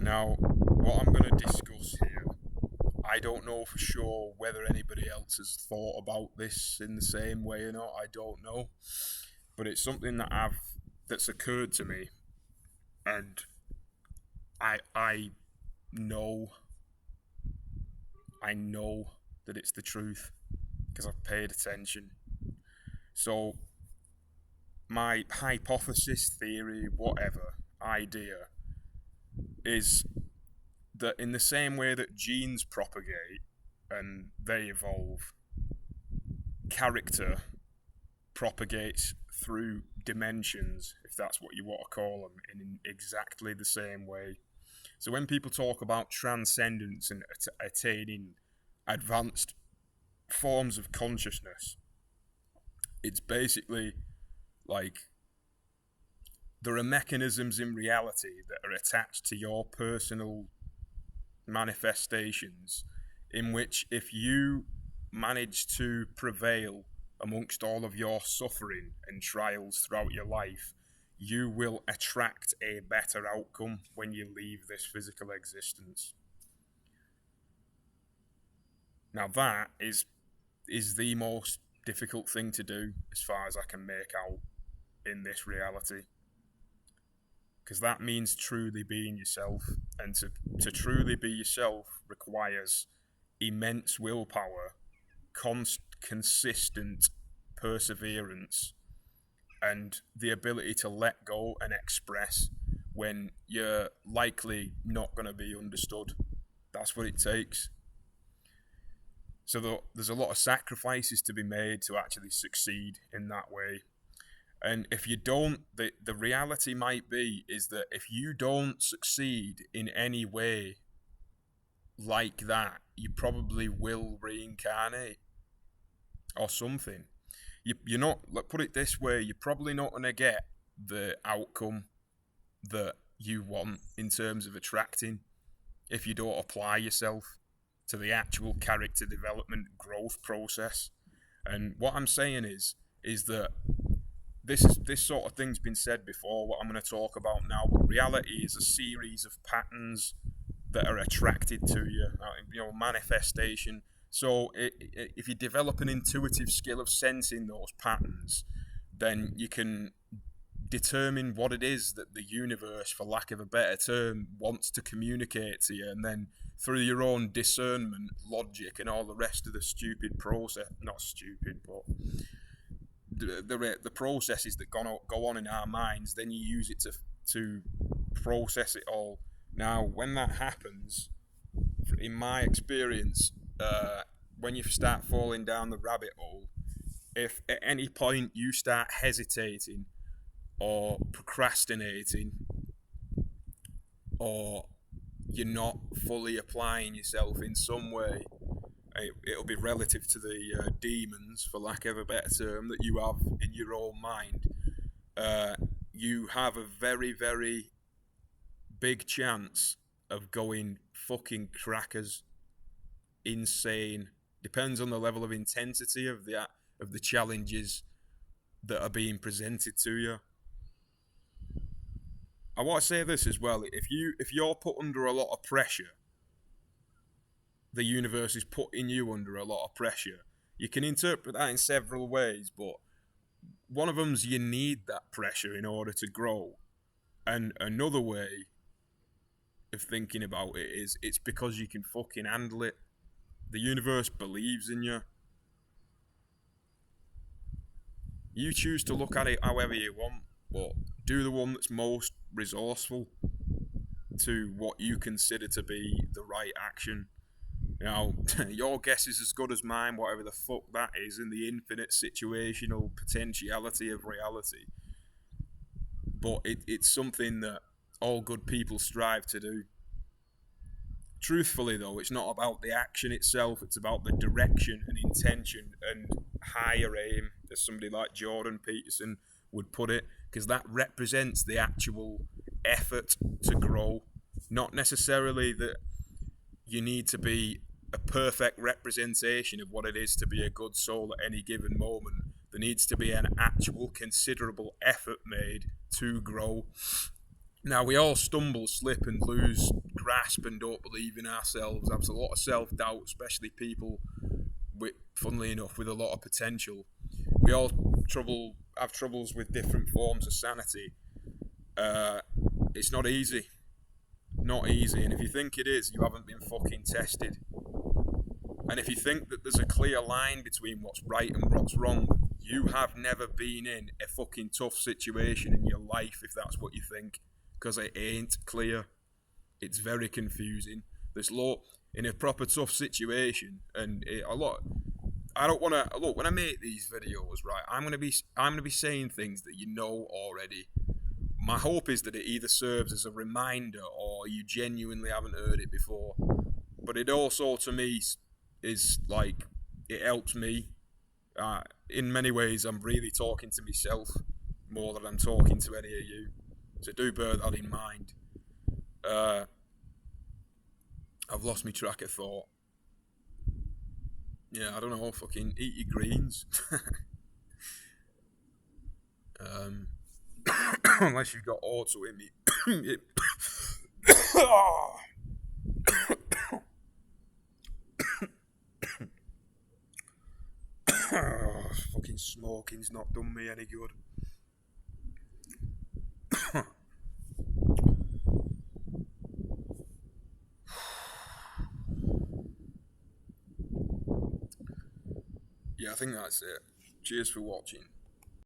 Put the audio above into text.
Now, what I'm going to discuss here, I don't know for sure whether anybody else has thought about this in the same way or not. I don't know, but it's something that's occurred to me, and I know I know that it's the truth because I've paid attention. So my hypothesis, theory, whatever idea is that in the same way that genes propagate and they evolve, character propagates through dimensions, if that's what you want to call them, in exactly the same way. So when people talk about transcendence and attaining advanced forms of consciousness, it's basically like there are mechanisms in reality that are attached to your personal manifestations in which if you manage to prevail amongst all of your suffering and trials throughout your life, you will attract a better outcome when you leave this physical existence. Now that is the most difficult thing to do as far as I can make out in this reality. Because that means truly being yourself, and to truly be yourself requires immense willpower, consistent perseverance, and the ability to let go and express when you're likely not going to be understood. That's what it takes. So there's a lot of sacrifices to be made to actually succeed in that way. And if you don't, the reality might be is that if you don't succeed in any way like that, you probably will reincarnate or something. You're not, put it this way, you're probably not going to get the outcome that you want in terms of attracting if you don't apply yourself to the actual character development growth process. And what I'm saying is that this sort of thing's been said before, what I'm going to talk about now, but reality is a series of patterns that are attracted to you, manifestation. So if you develop an intuitive skill of sensing those patterns, then you can determine what it is that the universe, for lack of a better term, wants to communicate to you, and then through your own discernment, logic, and all the rest of the stupid process, not stupid, but the processes that go on in our minds, then you use it to process it all. Now, when that happens, in my experience, when you start falling down the rabbit hole, if at any point you start hesitating or procrastinating, or you're not fully applying yourself in some way, it'll be relative to the demons, for lack of a better term, that you have in your own mind. You have a very, very big chance of going fucking crackers, insane. Depends on the level of intensity of the challenges that are being presented to you. I want to say this as well: if you're put under a lot of pressure, the universe is putting you under a lot of pressure. You can interpret that in several ways, but one of them's you need that pressure in order to grow, and another way of thinking about it is it's because you can fucking handle it. The universe believes in you. You choose to look at it however you want, but do the one that's most resourceful to what you consider to be the right action. Now, your guess is as good as mine, whatever the fuck that is, in the infinite situational potentiality of reality. But it's something that all good people strive to do. Truthfully, though, it's not about the action itself, it's about the direction and intention and higher aim, as somebody like Jordan Peterson would put it, because that represents the actual effort to grow. Not necessarily that you need to be a perfect representation of what it is to be a good soul at any given moment. There needs to be an actual considerable effort made to grow. Now, we all stumble, slip, and lose grasp and don't believe in ourselves, have a lot of self-doubt, especially people with, funnily enough, with a lot of potential. We all have troubles with different forms of sanity. It's not easy. Not easy. And if you think it is, you haven't been fucking tested. And if you think that there's a clear line between what's right and what's wrong, you have never been in a fucking tough situation in your life, if that's what you think. Because it ain't clear. It's very confusing. There's in a proper tough situation, and a lot. I don't want to look when I make these videos, right? I'm gonna be saying things that you know already. My hope is that it either serves as a reminder or you genuinely haven't heard it before. But it also, to me, is like it helps me. In many ways, I'm really talking to myself more than I'm talking to any of you. So do bear that in mind. I've lost my track of thought. Yeah, I don't know. Fucking eat your greens. Unless you've got autoimmune. Fucking smoking's not done me any good. Yeah, I think that's it. Cheers for watching.